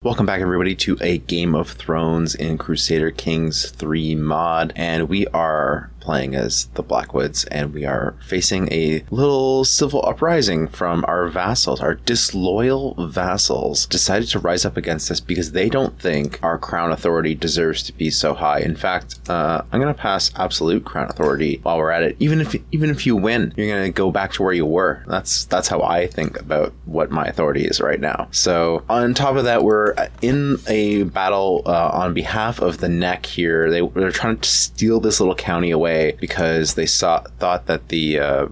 Welcome back everybody to a Game of Thrones in Crusader Kings 3 mod, and we are playing as the Blackwoods, and we are facing a little civil uprising from our vassals. Our disloyal vassals decided to rise up against us because they don't think our crown authority deserves to be so high. In fact, I'm going to pass absolute crown authority while we're at it. Even if you win, you're going to go back to where you were. That's how I think about what my authority is right now. So on top of that, we're in a battle on behalf of the neck here. They're trying to steal this little county away because they thought that the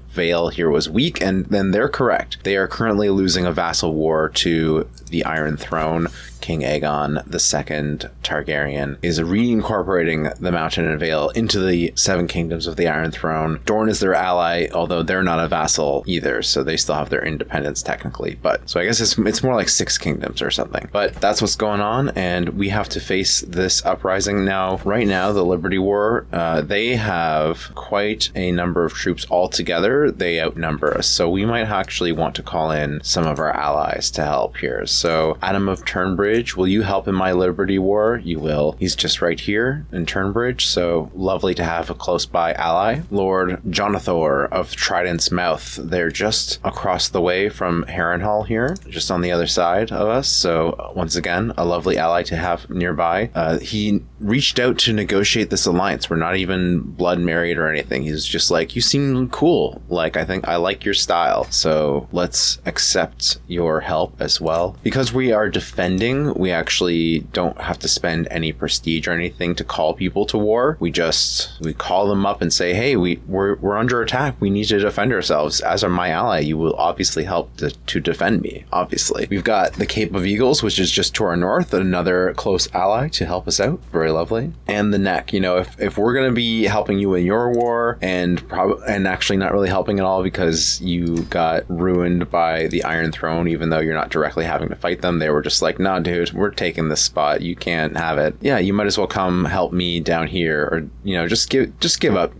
Vale here was weak, and then they're correct. They are currently losing a vassal war to the Iron Throne. King Aegon II Targaryen is reincorporating the Mountain and Vale into the Seven Kingdoms of the Iron Throne. Dorne is their ally, although they're not a vassal either, so they still have their independence technically. But so I guess it's more like 6 kingdoms or something. But that's what's going on, and we have to face this uprising now. Right now, the Liberty War, they have quite a number of troops altogether. They outnumber us, so we might actually want to call in some of our allies to help here. So Adam of Turnbridge, will you help in my Liberty War? You will. He's just right here in Turnbridge, so lovely to have a close by ally. Lord Jonathor of Trident's Mouth, they're just across the way from Harrenhal here, just on the other side of us, so once again, a lovely ally to have nearby. He reached out to negotiate this alliance. We're not even blood married or anything. He's just like, you seem cool. Like, I think I like your style, so let's accept your help as well. Because we are defending, we actually don't have to spend any prestige or anything to call people to war. We call them up and say, hey, we're under attack. We need to defend ourselves. As my ally, you will obviously help to defend me, obviously. We've got the Cape of Eagles, which is just to our north, another close ally to help us out. Very lovely. And the neck, you know, if we're going to be helping you in your war and actually not really helping at all because you got ruined by the Iron Throne, even though you're not directly having to fight them, they were just like, nah, dude, we're taking this spot. You can't have it. Yeah, you might as well come help me down here, or, you know, just give up.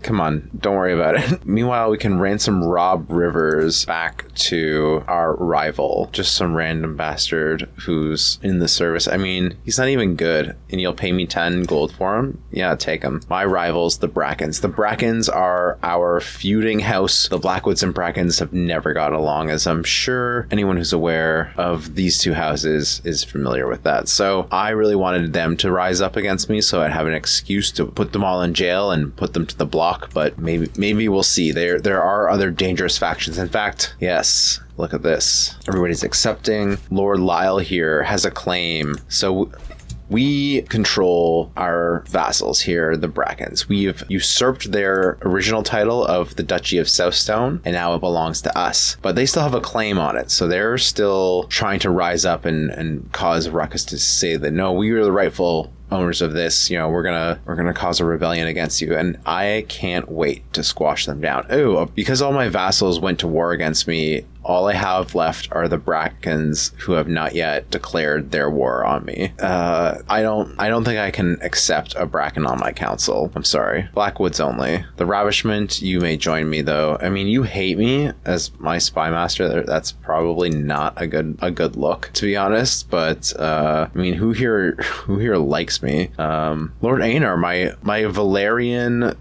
Come on, don't worry about it. Meanwhile, we can ransom Rob Rivers back to our rival. Just some random bastard who's in the service. I mean, he's not even good, and you'll pay me 10 gold for him? Yeah, take him. My rivals, the Brackens. The Brackens are our feuding house. The Blackwoods and Brackens have never got along, as I'm sure anyone who's aware of these two houses is familiar with that. So I really wanted them to rise up against me so I'd have an excuse to put them all in jail and put them to the block. But maybe we'll see. There are other dangerous factions. In fact, yes, look at this. Everybody's accepting. Lord Lyle here has a claim. So we control our vassals here, the Brackens. We've usurped their original title of the Duchy of Southstone, and now it belongs to us. But they still have a claim on it, so they're still trying to rise up and cause a ruckus to say that, no, we are the rightful owners of this, you know, we're gonna cause a rebellion against you, and I can't wait to squash them down. Oh, because all my vassals went to war against me, all I have left are the Brackens who have not yet declared their war on me. I don't think I can accept a Bracken on my council. I'm sorry. Blackwoods only. The Ravishment, you may join me though. I mean, you hate me as my spy master. That's probably not a good look, to be honest. But I mean, who here likes me? Lord Einar, my Valerian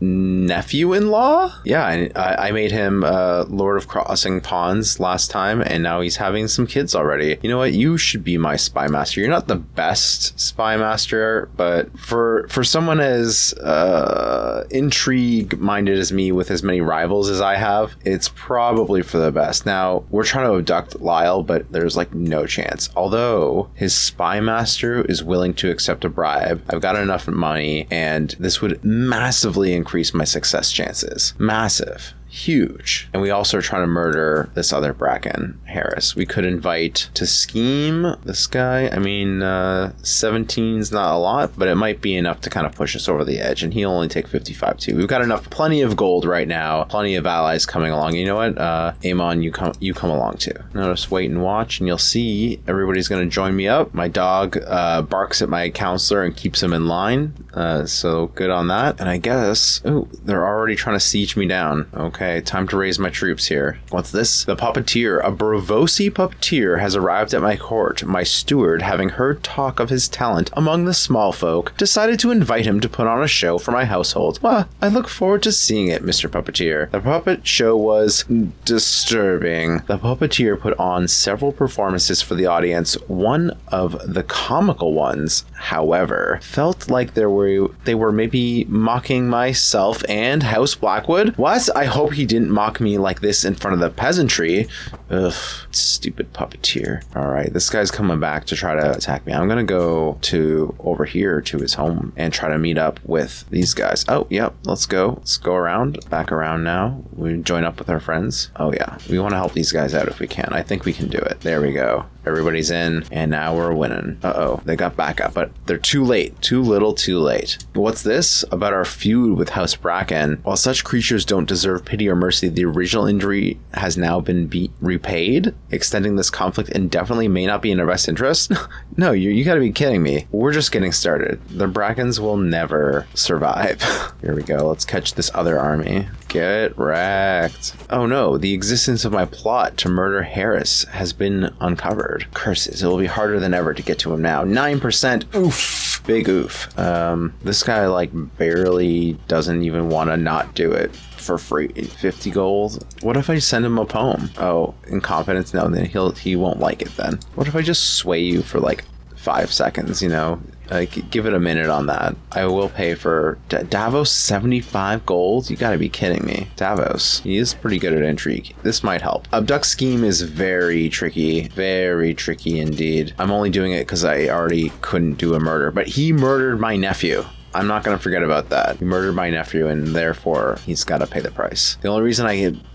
nephew-in-law. Yeah, I made him Lord of Crossing Ponds last time, and now he's having some kids already. You know what? You should be my spy master. You're not the best spy master, but for someone as intrigue minded as me with as many rivals as I have, it's probably for the best. Now, we're trying to abduct Lyle, but there's like no chance. Although his spy master is willing to accept a bribe, I've got enough money, and this would massively increase my success chances. Massive. Huge. And we also are trying to murder this other Bracken, Harris. We could invite to scheme this guy. I mean, 17's not a lot, but it might be enough to kind of push us over the edge, and he'll only take 55 too. We've got plenty of gold right now, plenty of allies coming along. You know what? Aemon, you come along too. Now just wait and watch, and you'll see everybody's going to join me up. My dog barks at my counselor and keeps him in line, so good on that. And I guess, oh, they're already trying to siege me down. Okay. Okay, time to raise my troops here. What's this? The puppeteer. A Bravosi puppeteer has arrived at my court. My steward, having heard talk of his talent among the small folk, decided to invite him to put on a show for my household. Well, I look forward to seeing it, Mr. Puppeteer. The puppet show was disturbing. The puppeteer put on several performances for the audience. One of the comical ones, however, felt like they were maybe mocking myself and House Blackwood. What? I hope he didn't mock me like this in front of the peasantry. Ugh, stupid puppeteer. All right, this guy's coming back to try to attack me. I'm gonna go to over here to his home and try to meet up with these guys. Oh, yep, let's go. Let's go around, back around now. We join up with our friends. Oh yeah, we want to help these guys out if we can. I think we can do it. There we go. Everybody's in, and now we're winning. Uh-oh, they got backup, but they're too late. Too little, too late. What's this? About our feud with House Bracken. While such creatures don't deserve pity or mercy, the original injury has now been repaid. Extending this conflict indefinitely may not be in our best interest. No, you gotta be kidding me. We're just getting started. The Brackens will never survive. Here we go. Let's catch this other army. Get wrecked. Oh no, the existence of my plot to murder Harris has been uncovered. Curses, it will be harder than ever to get to him now. 9%. Oof. Big oof. This guy like barely doesn't even want to not do it for free. 50 gold. What if I send him a poem? Oh, incompetence? No, then he won't like it then. What if I just sway you for like 5 seconds, you know? Like, give it a minute on that. I will pay for Davos 75 gold. You gotta be kidding me. Davos, he is pretty good at intrigue. This might help. Abduct scheme is very tricky indeed. I'm only doing it because I already couldn't do a murder, but he murdered my nephew. I'm not going to forget about that. He murdered my nephew, and therefore he's got to pay the price. The only reason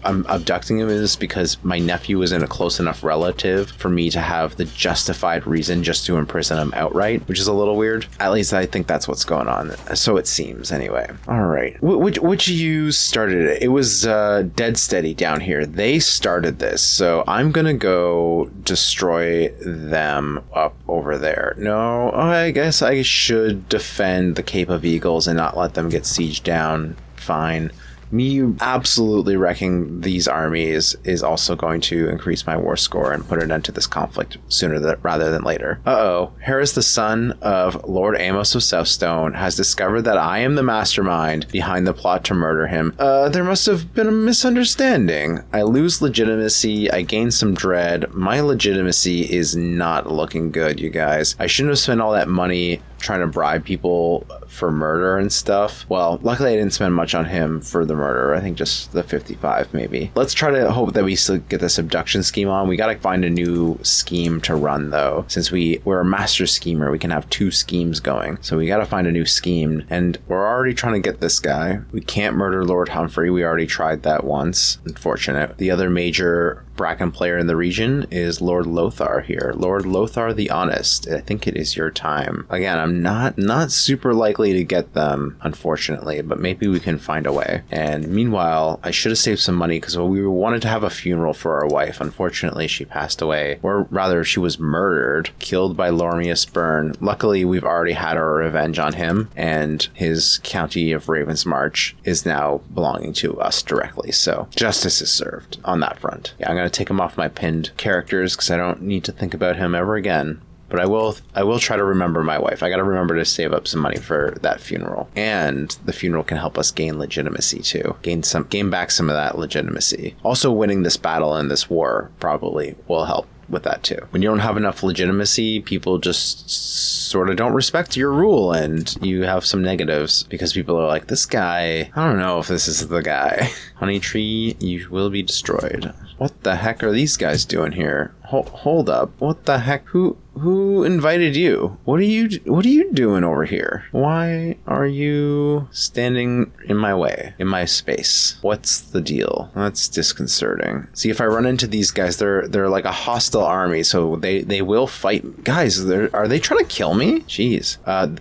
I'm abducting him is because my nephew isn't a close enough relative for me to have the justified reason just to imprison him outright, which is a little weird. At least I think that's what's going on. So it seems, anyway. All right. Which you started it? It was Dead Steady down here. They started this, so I'm going to go destroy them up over there. No, I guess I should defend the Cape of Eagles and not let them get sieged down. Fine. Me absolutely wrecking these armies is also going to increase my war score and put an end to this conflict sooner rather than later. Uh-oh. Harris, the son of Lord Amos of Southstone, has discovered that I am the mastermind behind the plot to murder him. There must have been a misunderstanding. I lose legitimacy. I gain some dread. My legitimacy is not looking good, you guys. I shouldn't have spent all that money trying to bribe people for murder and stuff. Well, luckily I didn't spend much on him for the murder. I think just the 55 maybe. Let's try to hope that we still get this abduction scheme on. We gotta find a new scheme to run though. Since we're a master schemer, we can have 2 schemes going. So we gotta find a new scheme, and we're already trying to get this guy. We can't murder Lord Humphrey. We already tried that once. Unfortunate. The other major Bracken player in the region is Lord Lothar here. Lord Lothar the Honest. I think it is your time. Again, I'm not super likely to get them, unfortunately, but maybe we can find a way. And meanwhile, I should have saved some money because we wanted to have a funeral for our wife. Unfortunately, she passed away, or rather, she was murdered, killed by Lormius Byrne. Luckily, we've already had our revenge on him, and his county of Ravensmarch is now belonging to us directly. So justice is served on that front. Yeah, I'm going to take him off my pinned characters because I don't need to think about him ever again. But I will try to remember my wife. I got to remember to save up some money for that funeral. And the funeral can help us gain legitimacy too. Gain back some of that legitimacy. Also, winning this battle and this war probably will help with that too. When you don't have enough legitimacy, people just sort of don't respect your rule, and you have some negatives because people are like, this guy, I don't know if this is the guy. Honey Tree, you will be destroyed. What the heck are these guys doing here? Hold up. What the heck? Who invited you? What are you doing over here? Why are you standing in my way, in my space? What's the deal? That's disconcerting. See, if I run into these guys, they're like a hostile army, so they will fight. Guys, are they trying to kill me? Jeez.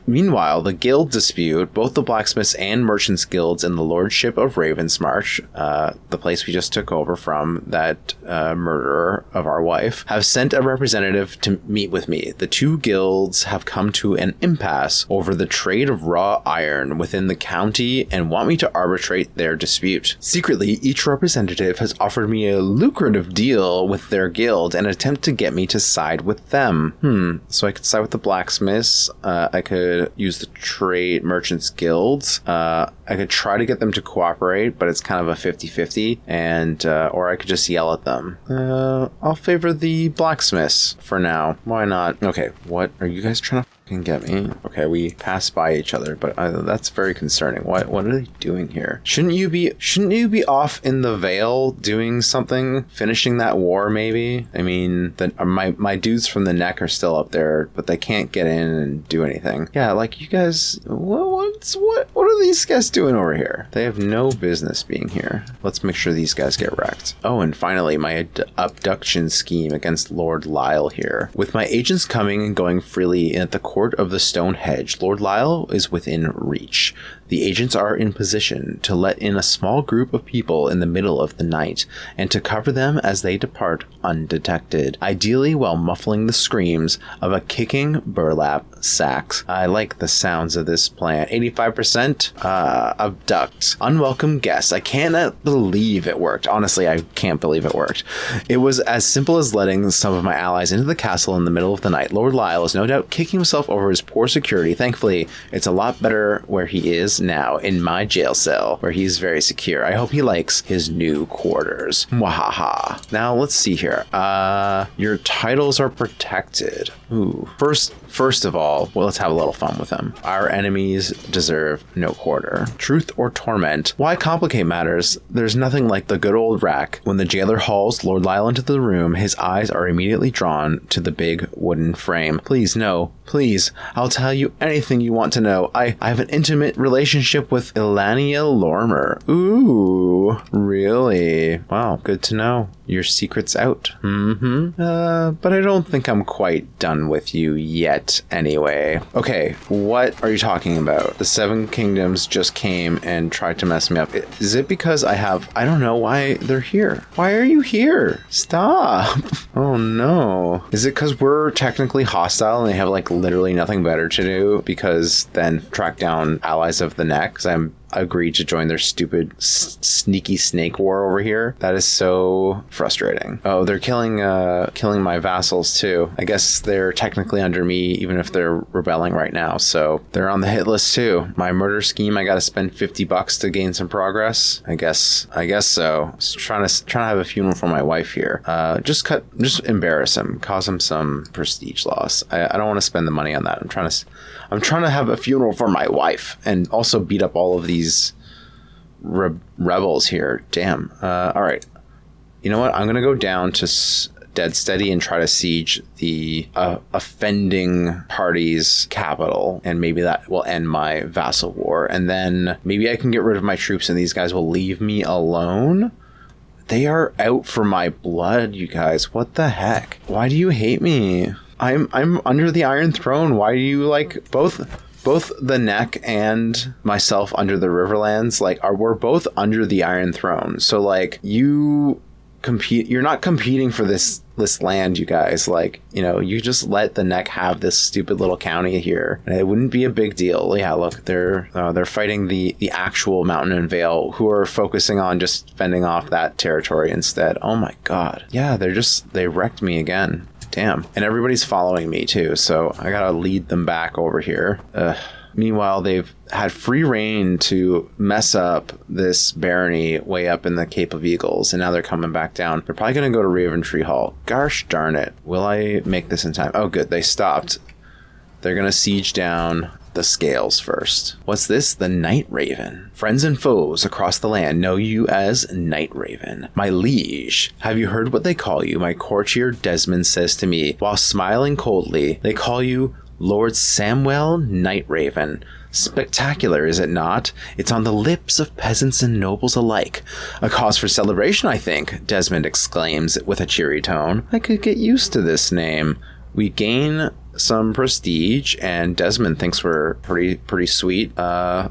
Meanwhile, the guild dispute, both the blacksmiths and merchants guilds in the lordship of Ravensmarch, the place we just took over from that murderer of our wife, have sent a representative to meet with with me. The two guilds have come to an impasse over the trade of raw iron within the county and want me to arbitrate their dispute. Secretly, each representative has offered me a lucrative deal with their guild and attempt to get me to side with them. So I could side with the blacksmiths. I could use the trade merchants guilds. I could try to get them to cooperate, but it's kind of a 50-50, and or I could just yell at them. I'll favor the blacksmiths for now. Why not? Okay, what are you guys trying to fucking get me? Okay, we pass by each other, but that's very concerning. What are they doing here? Shouldn't you be off in the Vale doing something, finishing that war maybe? I mean, my dudes from the neck are still up there, but they can't get in and do anything. Yeah, like you guys, what are these guys doing over here? They have no business being here. Let's make sure these guys get wrecked. Oh, and finally, my abduction scheme against Lord Lyle here. With my agents coming and going freely at the court of the Stone Hedge, Lord Lyle is within reach. The agents are in position to let in a small group of people in the middle of the night and to cover them as they depart undetected, ideally while muffling the screams of a kicking burlap sack. I like the sounds of this plan. 85% abduct. Unwelcome guests. I cannot believe it worked. Honestly, I can't believe it worked. It was as simple as letting some of my allies into the castle in the middle of the night. Lord Lyle is no doubt kicking himself over his poor security. Thankfully, it's a lot better where he is now, in my jail cell, where he's very secure. I hope he likes his new quarters. Mwahaha. Now, let's see here. Your titles are protected. Ooh. First of all, well, let's have a little fun with them. Our enemies deserve no quarter. Truth or torment? Why complicate matters? There's nothing like the good old rack. When the jailer hauls Lord Lyle into the room, his eyes are immediately drawn to the big wooden frame. Please, no. Please, I'll tell you anything you want to know. I have an intimate relationship with Ilania Lormer. Ooh, really? Wow, good to know. Your secret's out. But I don't think I'm quite done with you yet anyway. Okay, what are you talking about? The Seven Kingdoms just came and tried to mess me up. Is it because I don't know why they're here. Why are you here? Stop. Oh no. Is it because we're technically hostile and they have like literally nothing better to do because then track down allies of the neck? Because I'm agreed to join their stupid sneaky snake war over here. That is so frustrating. Oh, they're killing my vassals too. I guess they're technically under me even if they're rebelling right now, so they're on the hit list too. My murder scheme, I gotta spend $50 to gain some progress. I guess so. Just trying to have a funeral for my wife here. Just embarrass him, cause him some prestige loss. I don't want to spend the money on that. I'm trying to have a funeral for my wife and also beat up all of these rebels here. Damn. All right. You know what? I'm going to go down to Dead Steady and try to siege the offending party's capital. And maybe that will end my vassal war. And then maybe I can get rid of my troops and these guys will leave me alone. They are out for my blood, you guys. What the heck? Why do you hate me? I'm under the Iron Throne. Why do you like both the neck and myself under the Riverlands? Like, we're both under the Iron Throne. So like you're not competing for this land, you guys. Like, you know, you just let the neck have this stupid little county here and it wouldn't be a big deal. Yeah, look, they're fighting the actual Mountain and Vale, who are focusing on just fending off that territory instead. Oh my god. Yeah, they wrecked me again. Damn. And everybody's following me too, so I gotta lead them back over here. Meanwhile, they've had free reign to mess up this barony way up in the Cape of Eagles, and now they're coming back down. They're probably gonna go to Raventree Hall. Gosh darn it. Will I make this in time? Oh good, they stopped. They're gonna siege down the scales first. What's this? The Night Raven. Friends and foes across the land know you as Night Raven. My liege, have you heard what they call you? My courtier Desmond says to me, while smiling coldly, they call you Lord Samwell Night Raven. Spectacular, is it not? It's on the lips of peasants and nobles alike. A cause for celebration, I think, Desmond exclaims with a cheery tone. I could get used to this name. We gain some prestige, and Desmond thinks we're pretty sweet.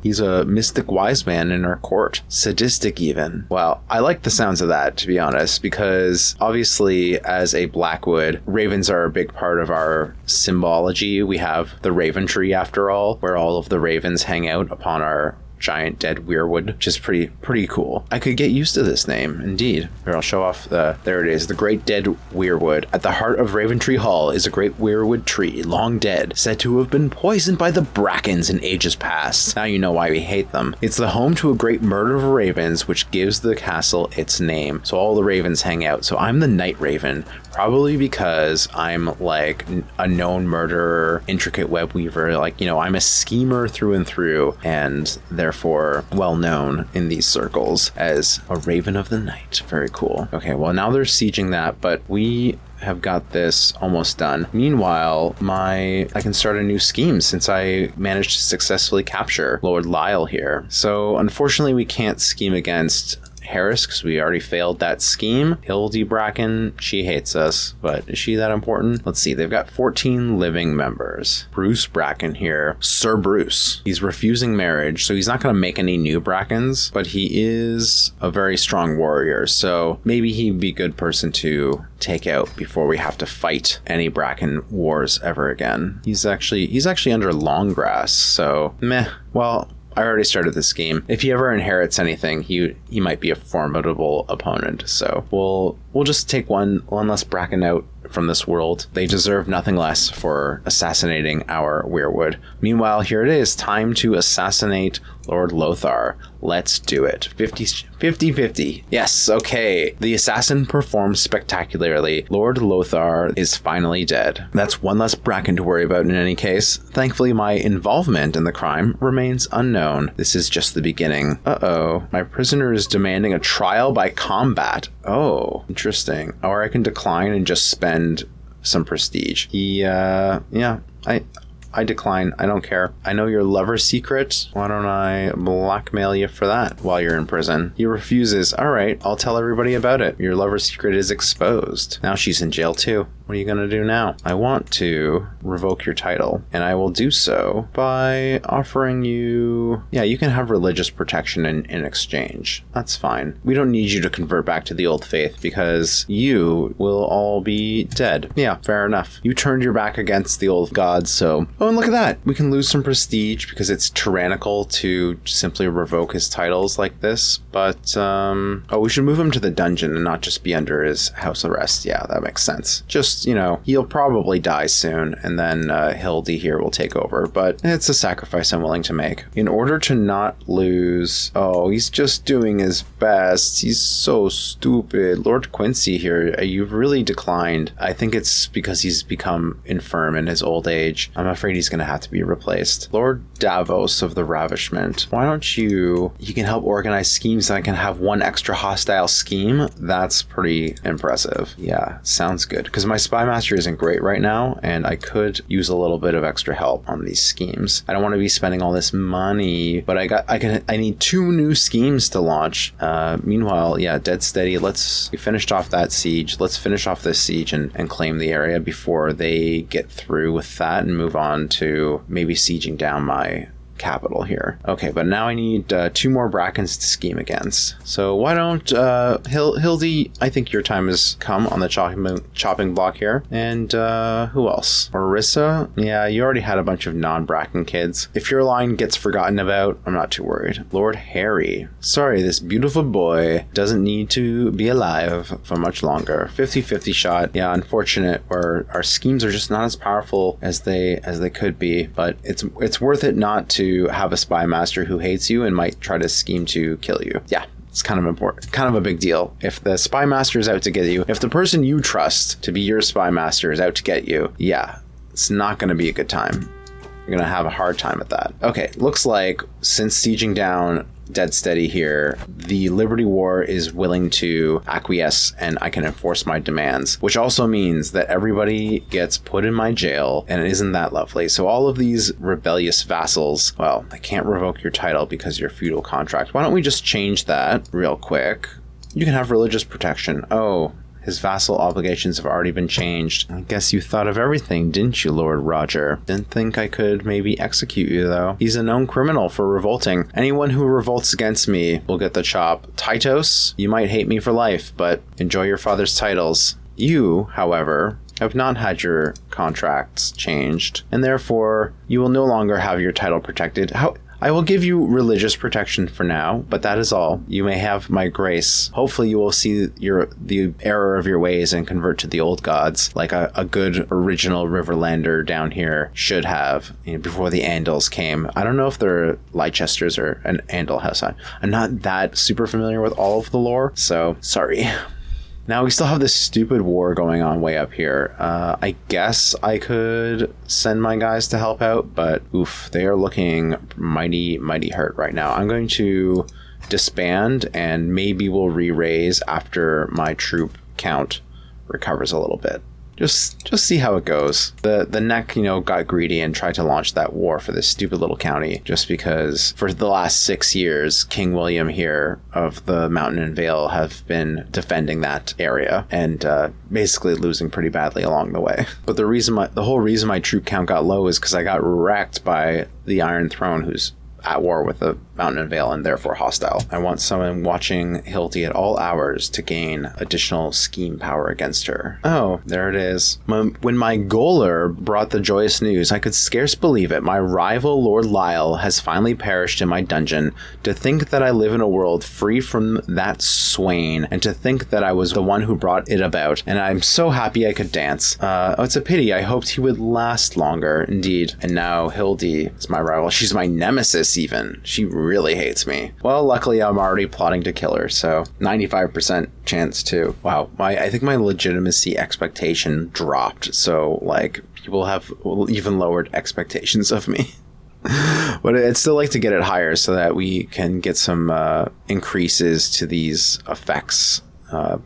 He's a mystic wise man in our court. Sadistic even. Well, I like the sounds of that, to be honest, because obviously as a Blackwood, ravens are a big part of our symbology. We have the Raventree, after all, where all of the ravens hang out upon our giant dead weirwood, which is pretty cool. I could get used to this name, indeed. Here, I'll show off there it is, the great dead weirwood. At the heart of Raventree Hall is a great weirwood tree, long dead, said to have been poisoned by the Brackens in ages past. Now you know why we hate them. It's the home to a great murder of ravens, which gives the castle its name. So all the ravens hang out. So I'm the night raven, probably because I'm like a known murderer, intricate web weaver. Like, you know, I'm a schemer through and through, and therefore well known in these circles as a raven of the night. Very cool. Okay, well, now they're sieging that, but we have got this almost done. Meanwhile, I can start a new scheme since I managed to successfully capture Lord Lyle here. So unfortunately, we can't scheme against Harris because we already failed that scheme. Hildy Bracken, she hates us, but is she that important? Let's see, they've got 14 living members. Bruce Bracken here, Sir Bruce. He's refusing marriage, so he's not going to make any new Brackens, but he is a very strong warrior, so maybe he'd be a good person to take out before we have to fight any Bracken wars ever again. He's actually under long grass, so meh. Well, I already started this game. If he ever inherits anything, he might be a formidable opponent. So we'll just take one less Bracken out from this world. They deserve nothing less for assassinating our weirwood. Meanwhile, here it is, time to assassinate Lord Lothar. Let's do it. 50-50. Yes, okay. The assassin performed spectacularly. Lord Lothar is finally dead. That's one less Bracken to worry about in any case. Thankfully, my involvement in the crime remains unknown. This is just the beginning. Uh-oh. My prisoner is demanding a trial by combat. Oh, interesting. Or I can decline and just spend some prestige. I decline. I don't care. I know your lover's secret. Why don't I blackmail you for that while you're in prison? He refuses. All right, I'll tell everybody about it. Your lover's secret is exposed. Now she's in jail too. What are you going to do now? I want to revoke your title, and I will do so by offering you... Yeah, you can have religious protection in exchange. That's fine. We don't need you to convert back to the old faith because you will all be dead. Yeah, fair enough. You turned your back against the old gods, so... Oh, and look at that. We can lose some prestige because it's tyrannical to simply revoke his titles like this, but... we should move him to the dungeon and not just be under his house arrest. Yeah, that makes sense. Just, you know, he'll probably die soon, and then Hildy here will take over, but it's a sacrifice I'm willing to make. In order to not lose... Oh, he's just doing his best. He's so stupid. Lord Quincy here, you've really declined. I think it's because he's become infirm in his old age. I'm afraid he's going to have to be replaced. Lord Davos of the Ravishment, why don't you can help organize schemes and I can have one extra hostile scheme? That's pretty impressive. Yeah, sounds good. Because my Spy Master isn't great right now, and I could use a little bit of extra help on these schemes. I don't want to be spending all this money, but I need 2 new schemes to launch. Meanwhile, yeah, dead steady. We finished off that siege. Let's finish off this siege and claim the area before they get through with that and move on to maybe sieging down my capital here. Okay, but now I need 2 more Brackens to scheme against. So why don't Hildy, I think your time has come on the chopping block here. And who else? Orissa? Yeah, you already had a bunch of non-Bracken kids. If your line gets forgotten about, I'm not too worried. Lord Harry. Sorry, this beautiful boy doesn't need to be alive for much longer. 50-50 shot. Yeah, unfortunate. Our schemes are just not as powerful as they could be, but it's worth it not to have a spy master who hates you and might try to scheme to kill you. Yeah, it's kind of important, kind of a big deal. If the spy master is out to get you, if the person you trust to be your spy master is out to get you, yeah, it's not going to be a good time. You're going to have a hard time at that. Okay, looks like since sieging down dead steady here, the Liberty War is willing to acquiesce and I can enforce my demands, which also means that everybody gets put in my jail, and isn't that lovely? So all of these rebellious vassals, well, I can't revoke your title because your feudal contract. Why don't we just change that real quick? You can have religious protection. Oh, His vassal obligations have already been changed. I guess you thought of everything, didn't you, Lord Roger? Didn't think I could maybe execute you, though. He's a known criminal for revolting. Anyone who revolts against me will get the chop. Tytos, you might hate me for life, but enjoy your father's titles. You, however, have not had your contracts changed, and therefore you will no longer have your title protected. I will give you religious protection for now, but that is all. You may have my grace. Hopefully you will see the error of your ways and convert to the old gods, like a good original Riverlander down here should have, before the Andals came. I don't know if they're Leicesters or an Andal house. I'm not that super familiar with all of the lore, so sorry. Now, we still have this stupid war going on way up here. I guess I could send my guys to help out, but oof, they are looking mighty, mighty hurt right now. I'm going to disband, and maybe we'll re-raise after my troop count recovers a little bit. Just see how it goes. The neck, got greedy and tried to launch that war for this stupid little county just because for the last 6 years, King William here of the Mountain and Vale have been defending that area and basically losing pretty badly along the way. But the whole reason my troop count got low is because I got wrecked by the Iron Throne, who's at war with the Mountain and Vale and therefore hostile. I want someone watching Hildy at all hours to gain additional scheme power against her. Oh, there it is. When my Goaler brought the joyous news, I could scarce believe it. My rival Lord Lyle has finally perished in my dungeon. To think that I live in a world free from that swain, and to think that I was the one who brought it about, and I'm so happy I could dance. It's a pity. I hoped he would last longer, indeed. And now Hildy is my rival. She's my nemesis even. She really hates me. Well, luckily I'm already plotting to kill her, so 95% chance to. Wow, I think my legitimacy expectation dropped, so people have even lowered expectations of me. But I'd still like to get it higher so that we can get some increases to these effects.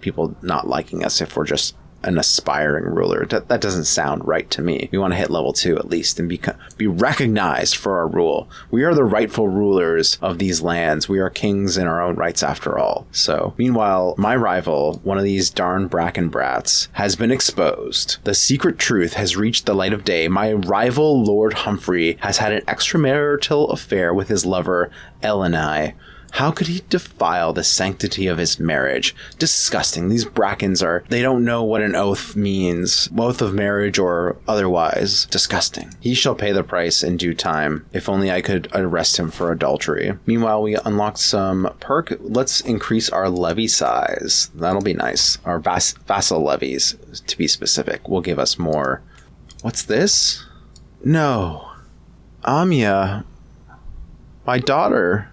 People not liking us if we're just an aspiring ruler. That doesn't sound right to me. We want to hit level 2 at least and be recognized for our rule. We are the rightful rulers of these lands. We are kings in our own rights after all. So, meanwhile, my rival, one of these darn Bracken brats, has been exposed. The secret truth has reached the light of day. My rival, Lord Humphrey, has had an extramarital affair with his lover, Elenai. How could he defile the sanctity of his marriage? Disgusting. These Brackens they don't know what an oath means, oath of marriage or otherwise. Disgusting. He shall pay the price in due time. If only I could arrest him for adultery. Meanwhile, we unlocked some perk. Let's increase our levy size. That'll be nice. Our vassal levies, to be specific, will give us more. What's this? No. Amia. My daughter.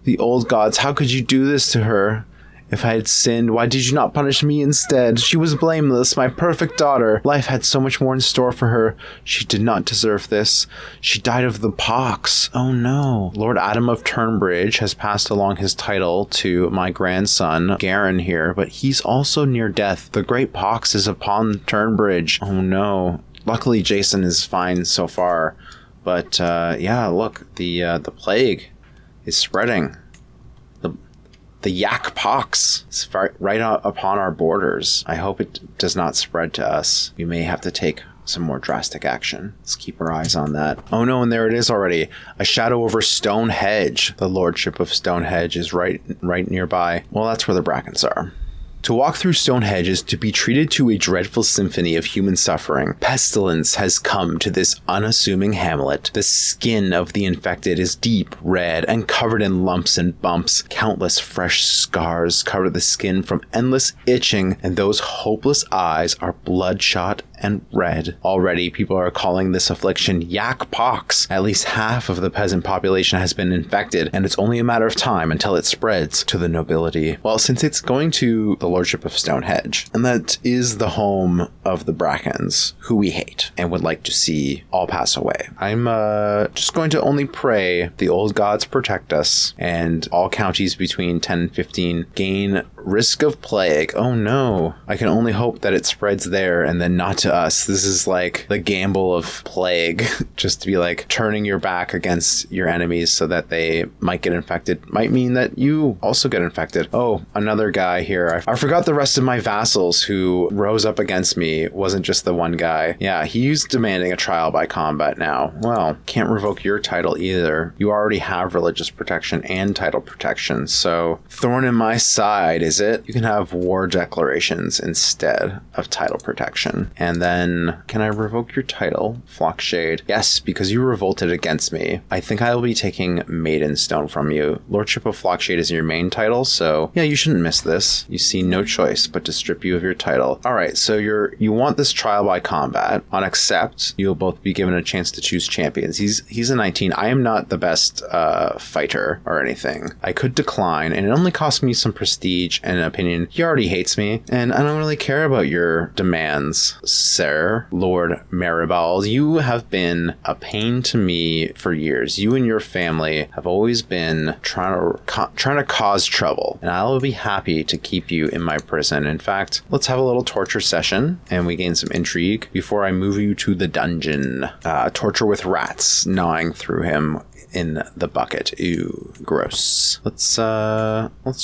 The old gods, how could you do this to her? If I had sinned, why did you not punish me instead? She was blameless, my perfect daughter. Life had so much more in store for her. She did not deserve this. She died of the pox. Oh no. Lord Adam of Turnbridge has passed along his title to my grandson, Garen here, but he's also near death. The great pox is upon Turnbridge. Oh no. Luckily, Jason is fine so far. But, yeah, look, the plague is spreading. The yak pox is right upon our borders. I hope it does not spread to us. We may have to take some more drastic action. Let's keep our eyes on that. Oh no, and there it is already. A shadow over Stonehenge. The lordship of Stonehenge is right nearby. Well, that's where the Brackens are. To walk through Stonehenge is to be treated to a dreadful symphony of human suffering. Pestilence has come to this unassuming hamlet. The skin of the infected is deep red and covered in lumps and bumps. Countless fresh scars cover the skin from endless itching, and those hopeless eyes are bloodshot and red. Already, people are calling this affliction yak pox. At least half of the peasant population has been infected, and it's only a matter of time until it spreads to the nobility. Well, since it's going to the lordship of Stonehenge, and that is the home of the Brackens, who we hate and would like to see all pass away, I'm just going to only pray the old gods protect us, and all counties between 10 and 15 gain Risk of plague. Oh no. I can only hope that it spreads there and then not to us. This is like the gamble of plague. Just to be like turning your back against your enemies so that they might get infected. Might mean that you also get infected. Oh, another guy here. I forgot the rest of my vassals who rose up against me. It wasn't just the one guy. Yeah, he's demanding a trial by combat now. Well, can't revoke your title either. You already have religious protection and title protection, so thorn in my side, is it? You can have war declarations instead of title protection. And then, can I revoke your title? Flockshade. Yes, because you revolted against me. I think I will be taking Maidenstone from you. Lordship of Flockshade is your main title, so yeah, you shouldn't miss this. You see no choice but to strip you of your title. Alright, so you want this trial by combat. On accept, you'll both be given a chance to choose champions. He's a 19. I am not the best fighter or anything. I could decline, and it only costs me some prestige and an opinion. He already hates me, and I don't really care about your demands, sir, Lord Maribald. You have been a pain to me for years. You and your family have always been trying to cause trouble, and I will be happy to keep you in my prison. In fact, let's have a little torture session, and we gain some intrigue before I move you to the dungeon. Torture with rats gnawing through him in the bucket. Ew, gross. Let's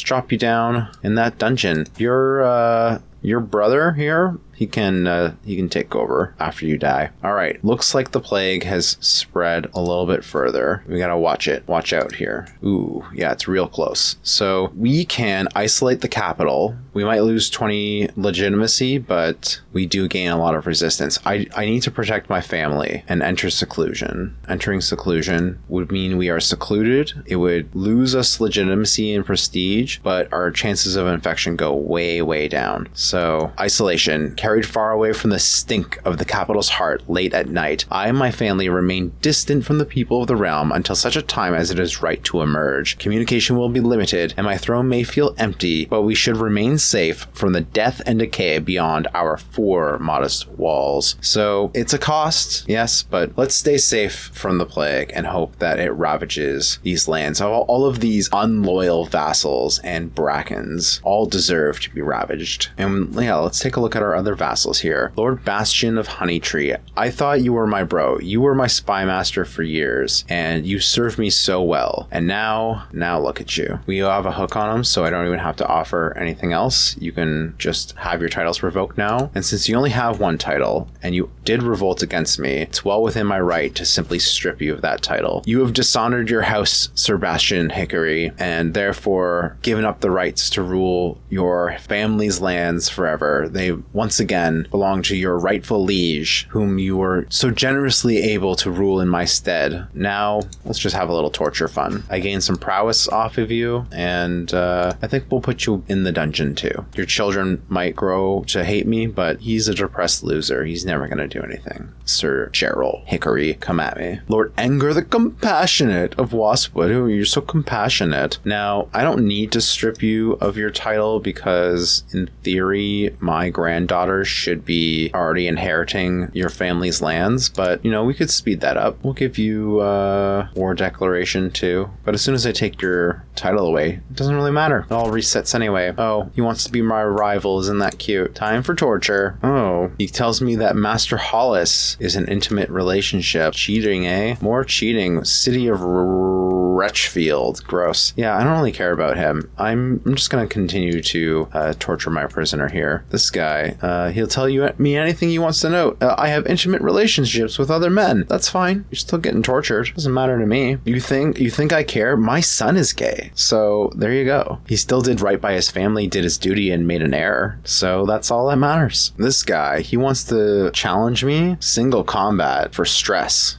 drop you down in that dungeon. Your brother here, he can take over after you die. All right, looks like the plague has spread a little bit further. We gotta watch out here. Ooh, yeah, it's real close. So we can isolate the capital. We might lose 20 legitimacy, but we do gain a lot of resistance. I need to protect my family and enter seclusion. Entering seclusion would mean we are secluded. It would lose us legitimacy and prestige, but our chances of infection go way, way down. So isolation, carried far away from the stink of the capital's heart late at night. I and my family remain distant from the people of the realm until such a time as it is right to emerge. Communication will be limited, and my throne may feel empty, but we should remain safe from the death and decay beyond our 4 modest walls. So it's a cost, yes, but let's stay safe from the plague and hope that it ravages these lands. All of these unloyal vassals and Brackens all deserve to be ravaged. And yeah, let's take a look at our other vassals here. Lord Bastion of Honeytree. I thought you were my bro. You were my spy master for years, and you served me so well. And now look at you. We have a hook on him, so I don't even have to offer anything else. You can just have your titles revoked now. And since you only have one title, and you did revolt against me, it's well within my right to simply strip you of that title. You have dishonored your house, Sir Bastion Hickory, and therefore given up the rights to rule your family's lands forever. They once again belong to your rightful liege, whom you were so generously able to rule in my stead. Now, let's just have a little torture fun. I gain some prowess off of you, and I think we'll put you in the dungeon too. Your children might grow to hate me, but he's a depressed loser. He's never going to do anything. Sir Gerald Hickory, come at me. Lord Enger the Compassionate of Waspwood. Oh, you're so compassionate. Now, I don't need to strip you of your title because, in theory, my granddaughter should be already inheriting your family's lands, but, we could speed that up. We'll give you war declaration too, but as soon as I take your title away, it doesn't really matter. It all resets anyway. Oh, he wants to be my rival. Isn't that cute? Time for torture. Oh, he tells me that Master Hollis is an intimate relationship. Cheating, eh? More cheating. City of Wretchfield. Gross. Yeah, I don't really care about him. I'm just gonna continue to torture my prisoner here. This guy, he'll tell me anything he wants to know. I have intimate relationships with other men. That's fine. You're still getting tortured. Doesn't matter to me. You think I care? My son is gay. So there you go. He still did right by his family, did his duty, and made an error. So that's all that matters. This guy, he wants to challenge me. Single combat for stress.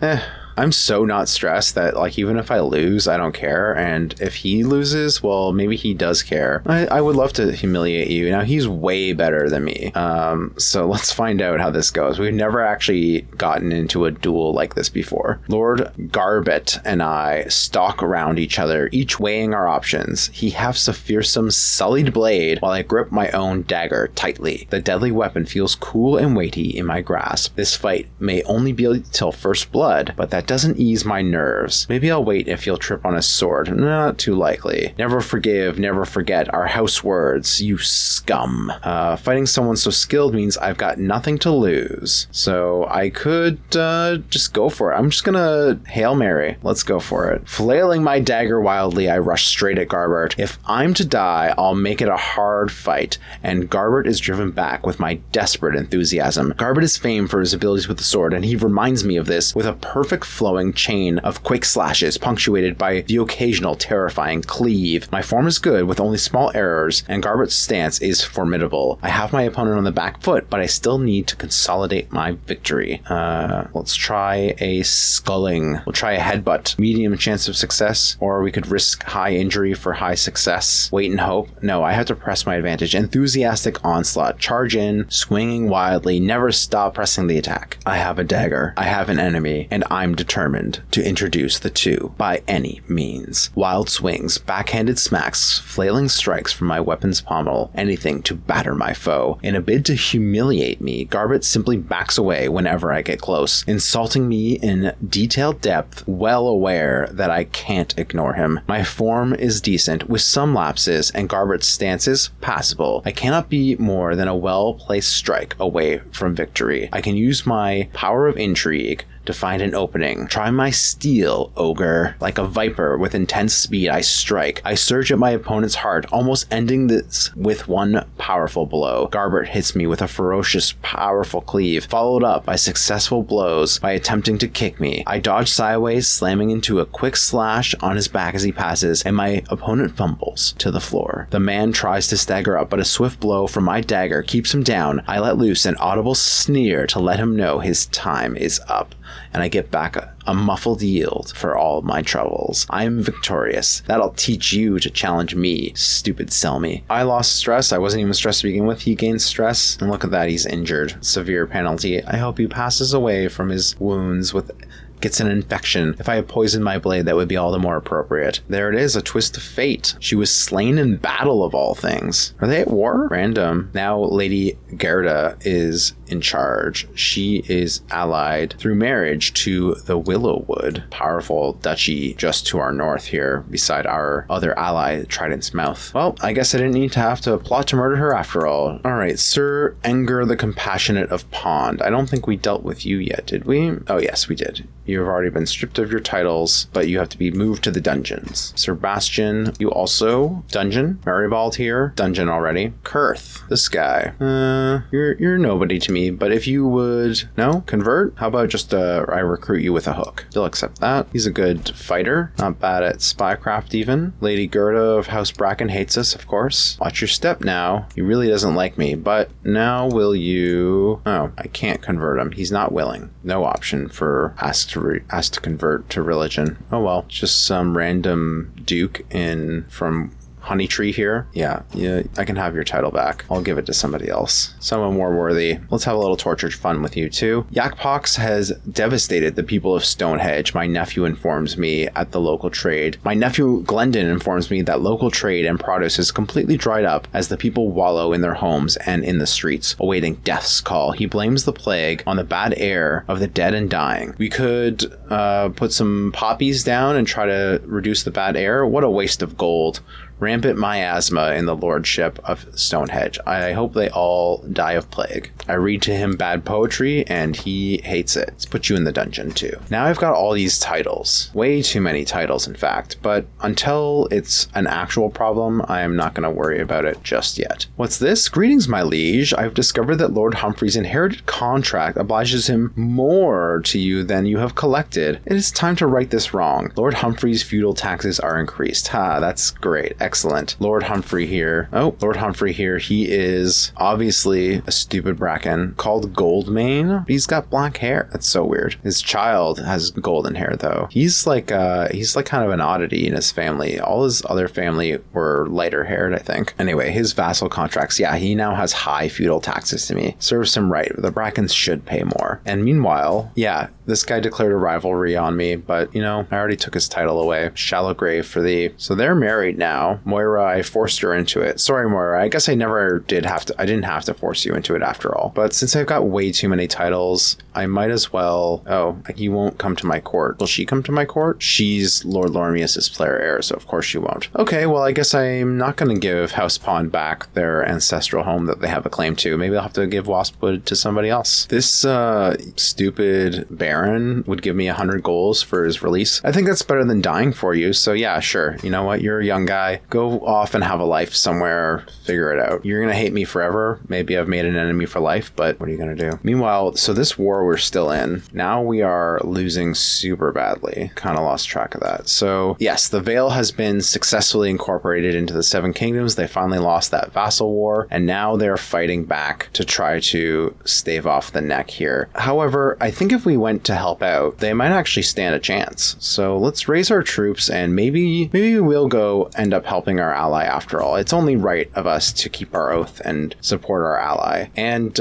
I'm so not stressed that, even if I lose, I don't care. And if he loses, well, maybe he does care. I would love to humiliate you. Now, he's way better than me. So let's find out how this goes. We've never actually gotten into a duel like this before. Lord Garbet and I stalk around each other, each weighing our options. He hefts a fearsome, sullied blade while I grip my own dagger tightly. The deadly weapon feels cool and weighty in my grasp. This fight may only be till first blood, but that That doesn't ease my nerves. Maybe I'll wait if you'll trip on his sword. Not too likely. Never forgive, never forget our house words, you scum. Fighting someone so skilled means I've got nothing to lose. So I could just go for it. I'm just gonna Hail Mary. Let's go for it. Flailing my dagger wildly, I rush straight at Garbert. If I'm to die, I'll make it a hard fight. And Garbert is driven back with my desperate enthusiasm. Garbert is famed for his abilities with the sword, and he reminds me of this with a perfect flowing chain of quick slashes punctuated by the occasional terrifying cleave. My form is good with only small errors, and Garbert's stance is formidable. I have my opponent on the back foot, but I still need to consolidate my victory. Let's try a sculling. We'll try a headbutt. Medium chance of success, or we could risk high injury for high success. Wait and hope. No, I have to press my advantage. Enthusiastic onslaught. Charge in, swinging wildly, never stop pressing the attack. I have a dagger. I have an enemy, and I'm determined to introduce the two by any means. Wild swings, backhanded smacks, flailing strikes from my weapon's pommel, anything to batter my foe. In a bid to humiliate me, Garbett simply backs away whenever I get close, insulting me in detailed depth, well aware that I can't ignore him. My form is decent, with some lapses, and Garbert's stance is passable. I cannot be more than a well-placed strike away from victory. I can use my power of intrigue to find an opening. Try my steel, ogre. Like a viper with intense speed, I strike. I surge at my opponent's heart, almost ending this with one powerful blow. Garbert hits me with a ferocious, powerful cleave, followed up by successful blows by attempting to kick me. I dodge sideways, slamming into a quick slash on his back as he passes, and my opponent fumbles to the floor. The man tries to stagger up, but a swift blow from my dagger keeps him down. I let loose an audible sneer to let him know his time is up, and I get back a muffled yield for all my troubles. I am victorious. That'll teach you to challenge me, stupid Selmy. I lost stress. I wasn't even stressed to begin with. He gained stress, and look at that, he's injured. Severe penalty. I hope he passes away from his wounds gets an infection. If I had poisoned my blade, that would be all the more appropriate. There it is, a twist of fate. She was slain in battle of all things. Are they at war? Random. Now Lady Gerda is in charge. She is allied through marriage to the Willowwood, powerful duchy just to our north here, beside our other ally, Trident's Mouth. Well, I guess I didn't need to have to plot to murder her after all. Alright, Sir Enger the Compassionate of Pond. I don't think we dealt with you yet, did we? Oh yes, we did. You have already been stripped of your titles, but you have to be moved to the dungeons. Sir Bastian, you also dungeon. Maribald here, dungeon already. Kurth, this guy. You're nobody to me, but if you would, no, convert? How about just I recruit you with a hook? You'll accept that. He's a good fighter, not bad at spycraft even. Lady Gerda of House Bracken hates us, of course. Watch your step now. He really doesn't like me, but now will you... Oh, I can't convert him. He's not willing. No option for asked to convert to religion. Oh well, just some random duke from Honeytree here. Yeah, I can have your title back. I'll give it to somebody else. Someone more worthy. Let's have a little tortured fun with you too. Yakpox has devastated the people of Stonehenge, my nephew informs me at the local trade. My nephew Glendon informs me that local trade and produce is completely dried up as the people wallow in their homes and in the streets, awaiting death's call. He blames the plague on the bad air of the dead and dying. We could put some poppies down and try to reduce the bad air. What a waste of gold. Rampant miasma in the lordship of Stonehenge. I hope they all die of plague. I read to him bad poetry, and he hates it. Let's put you in the dungeon, too. Now I've got all these titles. Way too many titles, in fact. But until it's an actual problem, I am not going to worry about it just yet. What's this? Greetings, my liege. I've discovered that Lord Humphrey's inherited contract obliges him more to you than you have collected. It is time to right this wrong. Lord Humphrey's feudal taxes are increased. Ha, that's great. Excellent. Lord Humphrey here. Oh, Lord Humphrey here. He is obviously a stupid Bracken called Goldmane. He's got black hair. That's so weird. His child has golden hair though. He's like kind of an oddity in his family. All his other family were lighter haired, I think. Anyway, his vassal contracts. Yeah, he now has high feudal taxes to me. Serves him right. The Brackens should pay more. And meanwhile, yeah, This guy declared a rivalry on me, but, you know, I already took his title away. Shallow grave for thee. So they're married now. Moira, I forced her into it. Sorry, Moira. I guess I didn't have to force you into it after all. But since I've got way too many titles, I might as well... Oh, you won't come to my court. Will she come to my court? She's Lord Lormius's player heir, so of course she won't. Okay, well, I guess I'm not going to give House Pawn back their ancestral home that they have a claim to. Maybe I'll have to give Waspwood to somebody else. This stupid Baron would give me 100 goals for his release. I think that's better than dying for you, so yeah, sure. You know what? You're a young guy. Go off and have a life somewhere. Figure it out. You're going to hate me forever. Maybe I've made an enemy for life, but what are you going to do? Meanwhile, so this war we're still in, now we are losing super badly. Kind of lost track of that. So yes, the Vale has been successfully incorporated into the Seven Kingdoms. They finally lost that vassal war, and now they're fighting back to try to stave off the neck here. However, I think if we went to help out, they might actually stand a chance. So let's raise our troops, and maybe we'll go end up helping our ally after all. It's only right of us to keep our oath and support our ally. And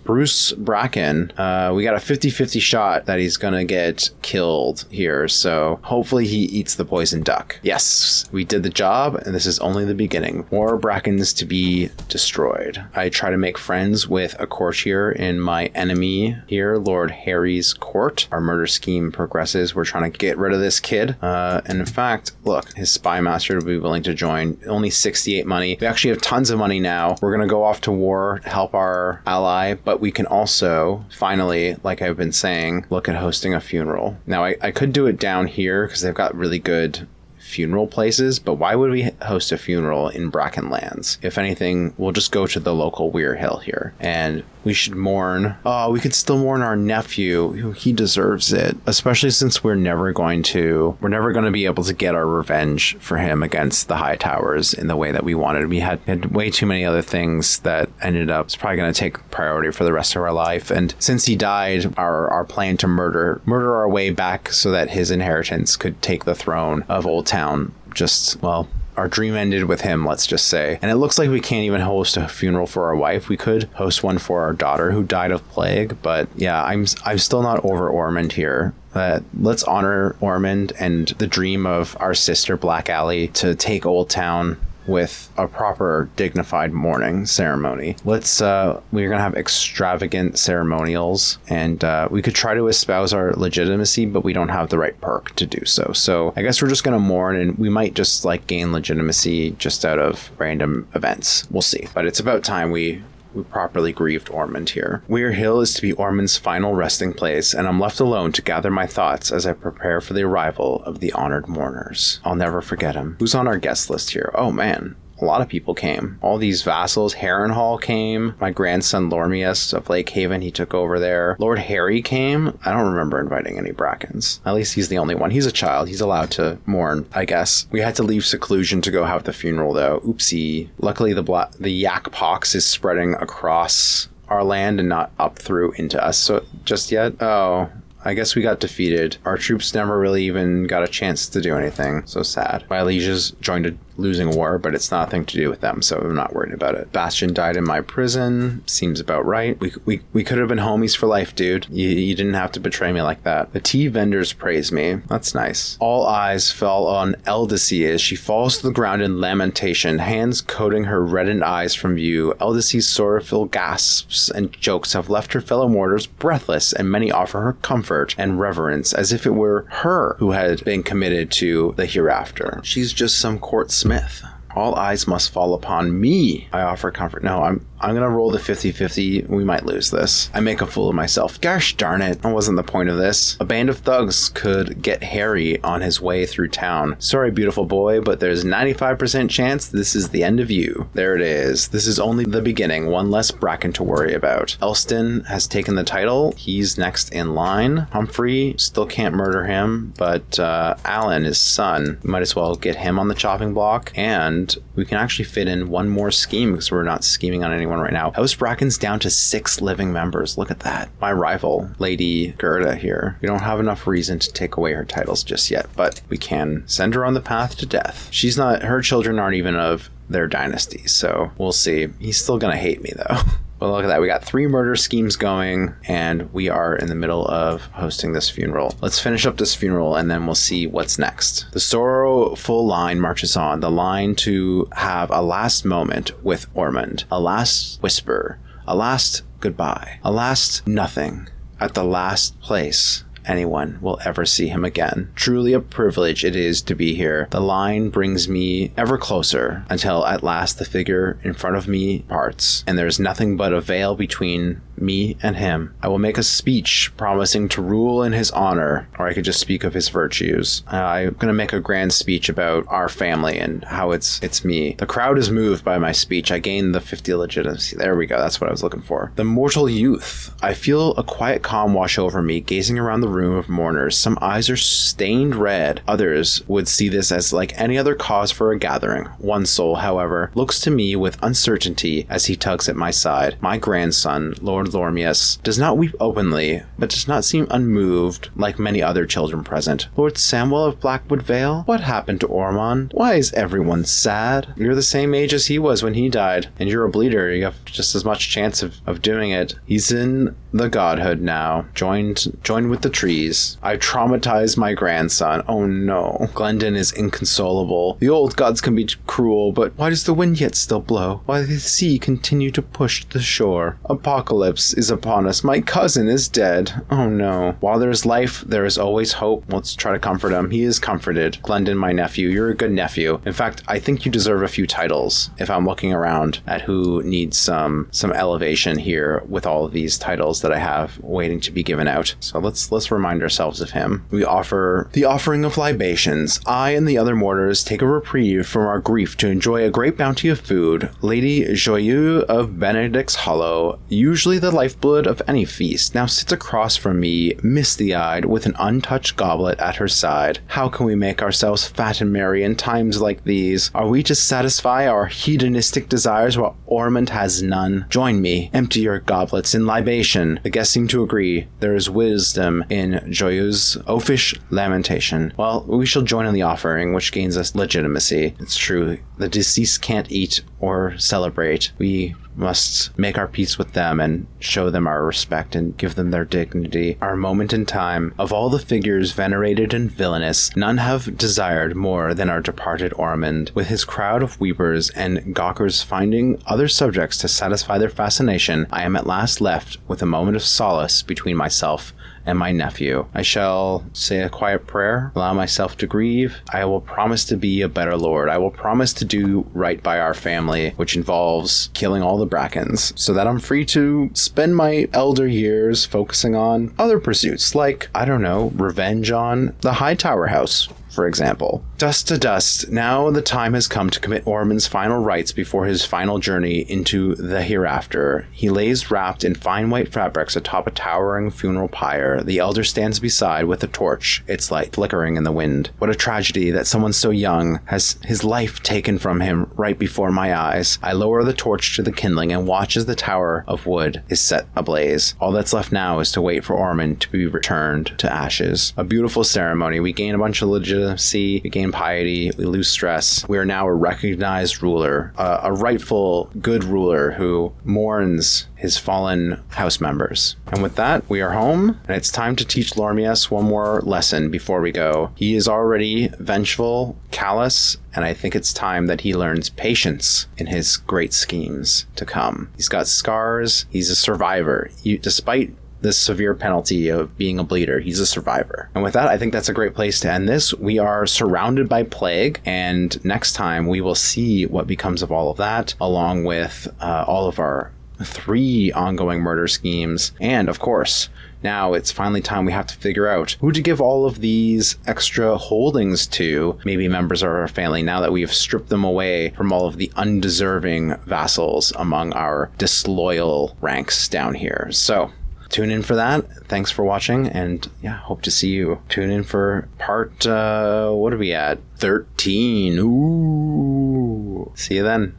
Bruce Bracken, we got a 50-50 shot that he's gonna get killed here, so hopefully he eats the poison duck. Yes, we did the job, and this is only the beginning. More Brackens to be destroyed. I try to make friends with a courtier in my enemy here, Lord Harry's court. Our murder scheme progresses. We're trying to get rid of this kid. And in fact, look, his spy master would be willing to join. Only 68 money. We actually have tons of money now. We're going to go off to war to help our ally, but we can also finally, like I've been saying, look at hosting a funeral. Now, I could do it down here because they've got really good funeral places, but why would we host a funeral in Bracken lands? If anything, we'll just go to the local Weir Hill here, and we should mourn. Oh, we could still mourn our nephew. He deserves it, especially since we're never going to be able to get our revenge for him against the High Towers in the way that we wanted. We had way too many other things that ended up, it's probably going to take priority for the rest of our life. And since he died, our plan to murder our way back so that his inheritance could take the throne of Old Town just, well, our dream ended with him, let's just say. And it looks like we can't even host a funeral for our wife. We could host one for our daughter who died of plague, but yeah, I'm still not over Ormond here. Let's honor Ormond and the dream of our sister Black Alley to take Old Town with a proper dignified mourning ceremony. We're gonna have extravagant ceremonials, and we could try to espouse our legitimacy, but we don't have the right perk to do so. So I guess we're just gonna mourn, and we might just like gain legitimacy just out of random events. We'll see. But it's about time we properly grieved Ormond here. Weir Hill is to be Ormond's final resting place, and I'm left alone to gather my thoughts as I prepare for the arrival of the honored mourners. I'll never forget him. Who's on our guest list here? Oh man, a lot of people came. All these vassals. Harrenhal came. My grandson Lormius of Lake Haven, he took over there. Lord Harry came. I don't remember inviting any Brackens. At least he's the only one. He's a child. He's allowed to mourn, I guess. We had to leave seclusion to go have the funeral, though. Oopsie. Luckily, the yak pox is spreading across our land and not up through into us so just yet. Oh, I guess we got defeated. Our troops never really even got a chance to do anything. So sad. My lieges joined a losing war, but it's nothing to do with them, so I'm not worried about it. Bastion died in my prison. Seems about right. We could have been homies for life, dude. You didn't have to betray me like that. The tea vendors praise me. That's nice. All eyes fell on Eldicy as she falls to the ground in lamentation, hands coating her reddened eyes from view. Eldicy's sorrowful gasps and jokes have left her fellow mortars breathless, and many offer her comfort and reverence as if it were her who had been committed to the hereafter. She's just some court smith. All eyes must fall upon me. I offer comfort. No, I'm gonna roll the 50-50. We might lose this. I make a fool of myself. Gosh darn it. That wasn't the point of this. A band of thugs could get Harry on his way through town. Sorry, beautiful boy, but there's 95% chance this is the end of you. There it is. This is only the beginning. One less Bracken to worry about. Elston has taken the title. He's next in line. Humphrey, still can't murder him, but Alan, his son, might as well get him on the chopping block, and we can actually fit in one more scheme because we're not scheming on anyone right now. House Bracken's down to 6 living members. Look at that. My rival, Lady Gerda here. We don't have enough reason to take away her titles just yet, but we can send her on the path to death. Her children aren't even of their dynasty, so we'll see. He's still gonna hate me though. Well, look at that. We got 3 murder schemes going, and we are in the middle of hosting this funeral. Let's finish up this funeral, and then we'll see what's next. The sorrowful line marches on, the line to have a last moment with Ormond, a last whisper, a last goodbye, a last nothing at the last place anyone will ever see him again. Truly a privilege it is to be here. The line brings me ever closer until at last the figure in front of me parts, and there's nothing but a veil between me and him. I will make a speech promising to rule in his honor, or I could just speak of his virtues. I'm going to make a grand speech about our family and how it's me. The crowd is moved by my speech. I gain the 50 legitimacy. There we go. That's what I was looking for. The mortal youth. I feel a quiet calm wash over me, gazing around the room of mourners. Some eyes are stained red. Others would see this as like any other cause for a gathering. One soul, however, looks to me with uncertainty as he tugs at my side. My grandson, Lord Lormius, does not weep openly, but does not seem unmoved like many other children present. Lord Samuel of Blackwood Vale? What happened to Ormond? Why is everyone sad? You're the same age as he was when he died, and you're a bleeder. You have just as much chance of doing it. He's in the godhood now, joined with the trees. I traumatized my grandson. Oh no. Glendon is inconsolable. The old gods can be cruel, but why does the wind yet still blow? Why does the sea continue to push the shore? Apocalypse is upon us. My cousin is dead. Oh no. While there is life, there is always hope. Let's try to comfort him. He is comforted. Glendon, my nephew, you're a good nephew. In fact, I think you deserve a few titles if I'm looking around at who needs some elevation here with all of these titles that I have waiting to be given out. So let's remind ourselves of him. We offer the offering of libations. I and the other mortars take a reprieve from our grief to enjoy a great bounty of food. Lady Joyeuse of Benedict's Hollow, usually the lifeblood of any feast, now sits across from me, misty-eyed, with an untouched goblet at her side. How can we make ourselves fat and merry in times like these? Are we to satisfy our hedonistic desires while Ormond has none? Join me. Empty your goblets in libation. The guests seem to agree. There is wisdom in Joyeuse's oafish lamentation. Well, we shall join in the offering, which gains us legitimacy. It's true. The deceased can't eat or celebrate. We must make our peace with them and show them our respect and give them their dignity. Our moment in time. Of all the figures venerated and villainous, none have desired more than our departed Ormond. With his crowd of weepers and gawkers finding other subjects to satisfy their fascination, I am at last left with a moment of solace between myself and my nephew. I shall say a quiet prayer, allow myself to grieve. I will promise to be a better lord. I will promise to do right by our family, which involves killing all the Brackens, so that I'm free to spend my elder years focusing on other pursuits, like, I don't know, revenge on the Hightower house, for example. Dust to dust. Now the time has come to commit Ormond's final rites before his final journey into the hereafter. He lays wrapped in fine white fabrics atop a towering funeral pyre. The elder stands beside with a torch, its light flickering in the wind. What a tragedy that someone so young has his life taken from him right before my eyes. I lower the torch to the kindling and watch as the tower of wood is set ablaze. All that's left now is to wait for Ormond to be returned to ashes. A beautiful ceremony. We gain a bunch of legitimacy, we gain piety, we lose stress. We are now a recognized ruler, a rightful good ruler who mourns his fallen house members. And with that, we are home, and it's time to teach Lormius one more lesson before we go. He is already vengeful, callous, and I think it's time that he learns patience in his great schemes to come. He's got scars, he's a survivor. Despite this severe penalty of being a bleeder, he's a survivor. And with that, I think that's a great place to end this. We are surrounded by plague, and next time we will see what becomes of all of that, along with all of our 3 ongoing murder schemes. And of course, now it's finally time we have to figure out who to give all of these extra holdings to, maybe members of our family, now that we have stripped them away from all of the undeserving vassals among our disloyal ranks down here. So tune in for that. Thanks for watching, and yeah, hope to see you. Tune in for part, what are we at? 13. Ooh. See you then.